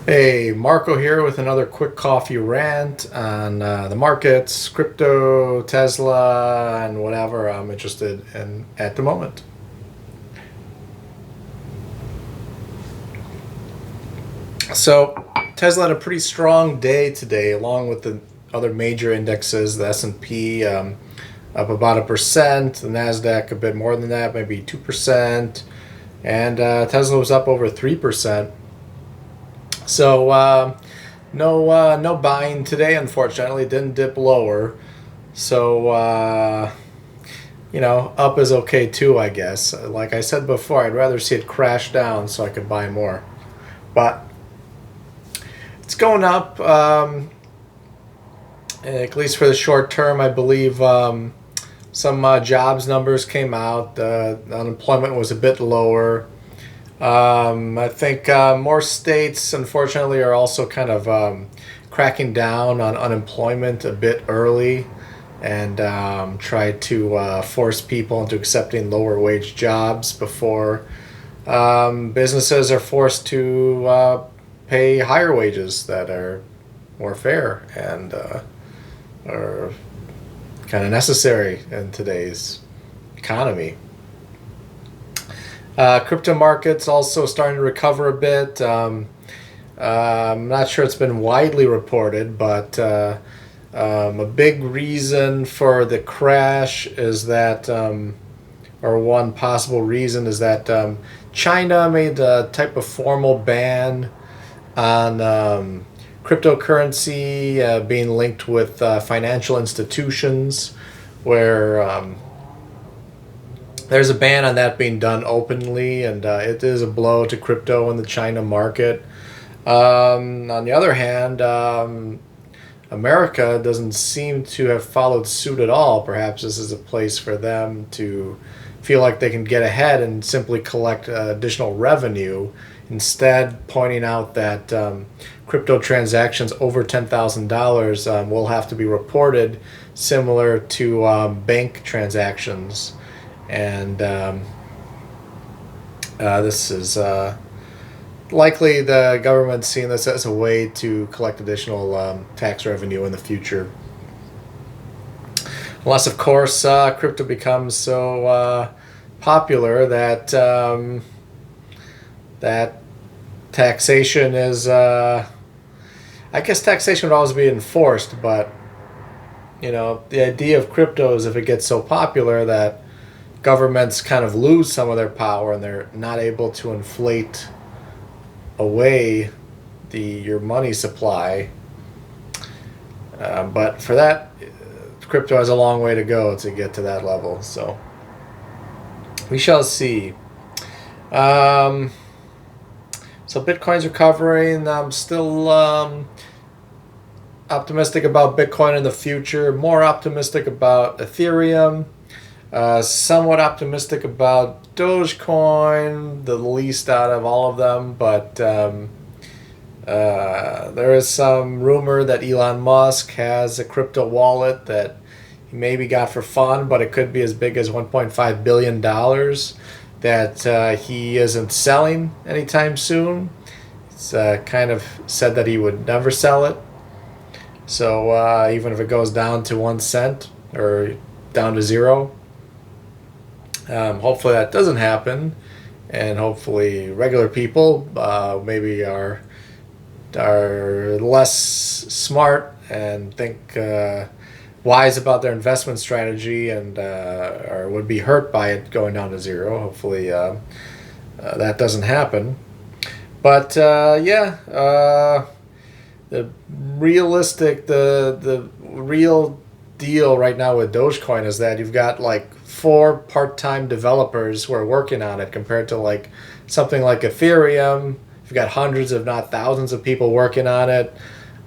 Hey, Marco here with another quick coffee rant on the markets, crypto, Tesla, and whatever I'm interested in at the moment. So, Tesla had a pretty strong day today, along with the other major indexes. The S&P up about 1%, the Nasdaq a bit more than that, maybe 2%, and Tesla was up over 3%. So no buying today. Unfortunately, it didn't dip lower. So up is okay too, I guess. Like I said before, I'd rather see it crash down so I could buy more. But it's going up, at least for the short term. I believe some jobs numbers came out. Unemployment was a bit lower. I think more states, unfortunately, are also kind of cracking down on unemployment a bit early and try to force people into accepting lower wage jobs before businesses are forced to pay higher wages that are more fair and are kind of necessary in today's economy. Crypto markets also starting to recover a bit. I'm not sure it's been widely reported, but a big reason for the crash is that, or one possible reason is that China made a type of formal ban on cryptocurrency being linked with financial institutions, where there's a ban on that being done openly, and it is a blow to crypto in the China market. On the other hand, America doesn't seem to have followed suit at all. Perhaps this is a place for them to feel like they can get ahead and simply collect additional revenue, instead pointing out that crypto transactions over $10,000 will have to be reported, similar to bank transactions. And this is likely the government seeing this as a way to collect additional tax revenue in the future. Unless, of course, crypto becomes so popular that that taxation is. I guess taxation would always be enforced, but the idea of crypto is if it gets so popular that governments kind of lose some of their power and they're not able to inflate away your money supply. But for that, crypto has a long way to go to get to that level. So we shall see. So Bitcoin's recovering. I'm still optimistic about Bitcoin in the future. More optimistic about Ethereum. Somewhat optimistic about Dogecoin, the least out of all of them, but there is some rumor that Elon Musk has a crypto wallet that he maybe got for fun, but it could be as big as $1.5 billion that he isn't selling anytime soon. It's kind of said that he would never sell it. So even if it goes down to 1 cent or down to zero, hopefully that doesn't happen, and hopefully regular people maybe are less smart and think wise about their investment strategy and or would be hurt by it going down to zero. Hopefully that doesn't happen. But the real deal right now with Dogecoin is that you've got like 4 part-time developers who are working on it, compared to like something like Ethereum. You've got hundreds, if not thousands, of people working on it.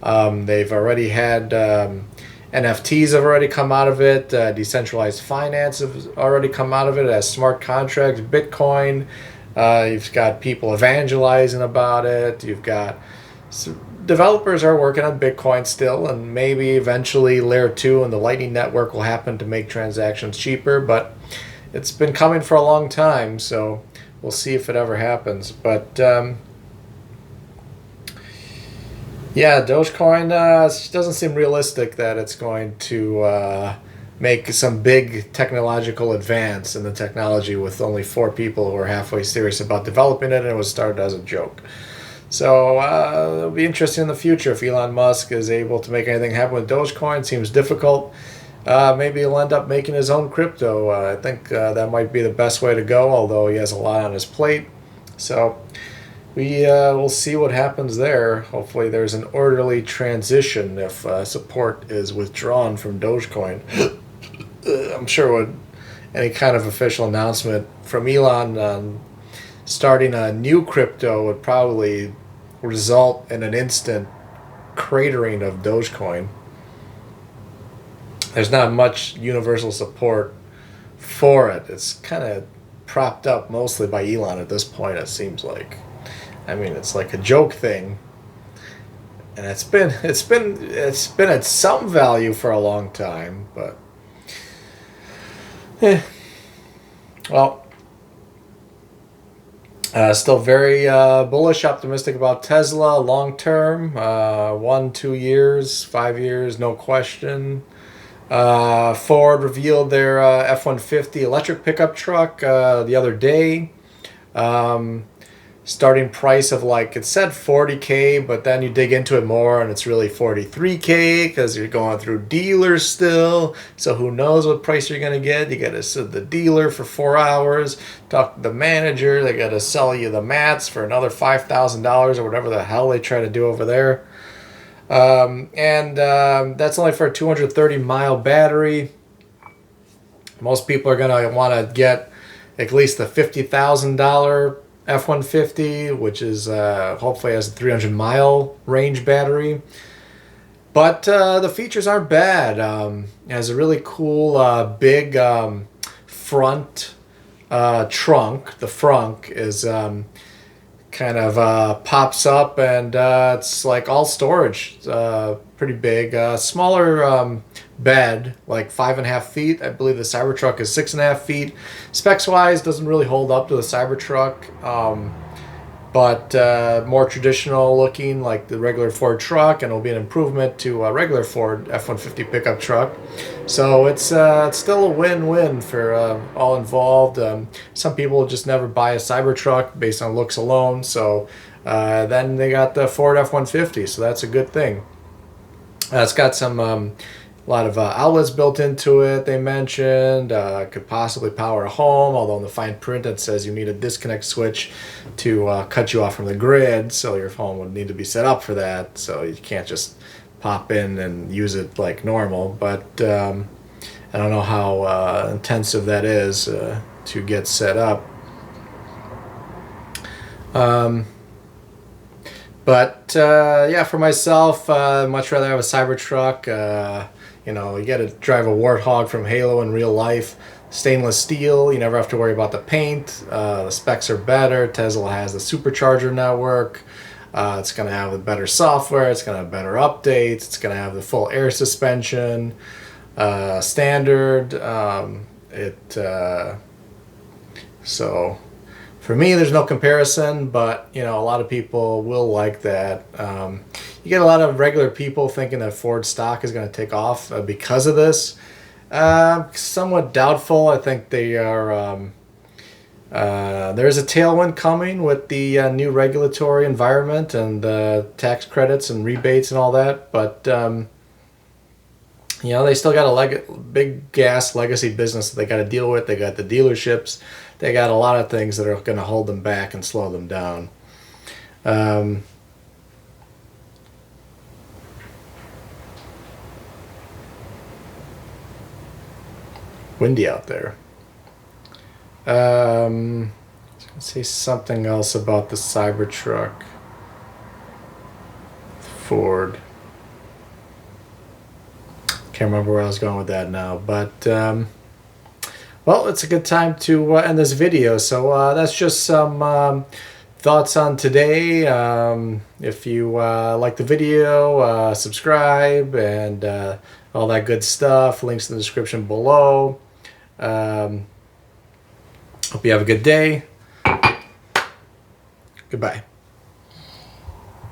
They've already had NFTs have already come out of it. Decentralized finance has already come out of it as smart contracts. Bitcoin. You've got people evangelizing about it. You've got developers are working on Bitcoin still, and maybe eventually Layer 2 and the Lightning Network will happen to make transactions cheaper, but it's been coming for a long time, so we'll see if it ever happens. But Yeah, Dogecoin doesn't seem realistic that it's going to make some big technological advance in the technology with only 4 people who are halfway serious about developing it, and it was started as a joke. So it'll be interesting in the future if Elon Musk is able to make anything happen with Dogecoin. Seems difficult. Maybe he'll end up making his own crypto. I think that might be the best way to go, although he has a lot on his plate. So we'll see what happens there. Hopefully there's an orderly transition if support is withdrawn from Dogecoin. I'm sure with any kind of official announcement from Elon on starting a new crypto would probably result in an instant cratering of Dogecoin. There's not much universal support for it. It's kind of propped up mostly by Elon at this point, it seems like. I mean, it's like a joke thing, and it's been at some value for a long time, but well, still very bullish, optimistic about Tesla long term. 1, 2 years, 5 years, no question. Ford revealed their F-150 electric pickup truck the other day. Starting price of, like, it said $40K, but then you dig into it more and it's really $43K because you're going through dealers still. So who knows what price you're going to get. You got to sit the dealer for 4 hours, talk to the manager. They got to sell you the mats for another $5,000 or whatever the hell they try to do over there. That's only for a 230-mile battery. Most people are going to want to get at least the $50,000 F-150, which is hopefully has a 300-mile range battery. But the features aren't bad. It has a really cool big front trunk. The frunk is kind of pops up, and it's like all storage. Pretty big. Smaller bed, like 5.5 feet. I believe the Cybertruck is 6.5 feet. Specs wise, doesn't really hold up to the Cybertruck, but more traditional looking, like the regular Ford truck, and it'll be an improvement to a regular Ford F-150 pickup truck. So it's still a win-win for all involved. Some people will just never buy a Cybertruck based on looks alone, so then they got the Ford F-150, so that's a good thing. It's got some a lot of outlets built into it, they mentioned. Could possibly power a home, although in the fine print it says you need a disconnect switch to cut you off from the grid, so your home would need to be set up for that, so you can't just pop in and use it like normal. But I don't know how intensive that is to get set up. Yeah, for myself, much rather have a Cybertruck. You know, you got to drive a Warthog from Halo in real life. Stainless steel, you never have to worry about the paint. The specs are better. Tesla has the supercharger network. It's going to have the better software. It's going to have better updates. It's going to have the full air suspension standard. So for me, there's no comparison, but you know, a lot of people will like that. You get a lot of regular people thinking that Ford stock is going to take off because of this. Somewhat doubtful. I think they are. There's a tailwind coming with the new regulatory environment and the tax credits and rebates and all that, but you know, they still got a big gas legacy business that they got to deal with. They got the dealerships. They got a lot of things that are going to hold them back and slow them down. Windy out there. I was going to say something else about the Cybertruck. Ford. Can't remember where I was going with that now, but well, it's a good time to end this video. So that's just some thoughts on today. If you like the video, subscribe and all that good stuff. Links in the description below. Hope you have a good day. Goodbye.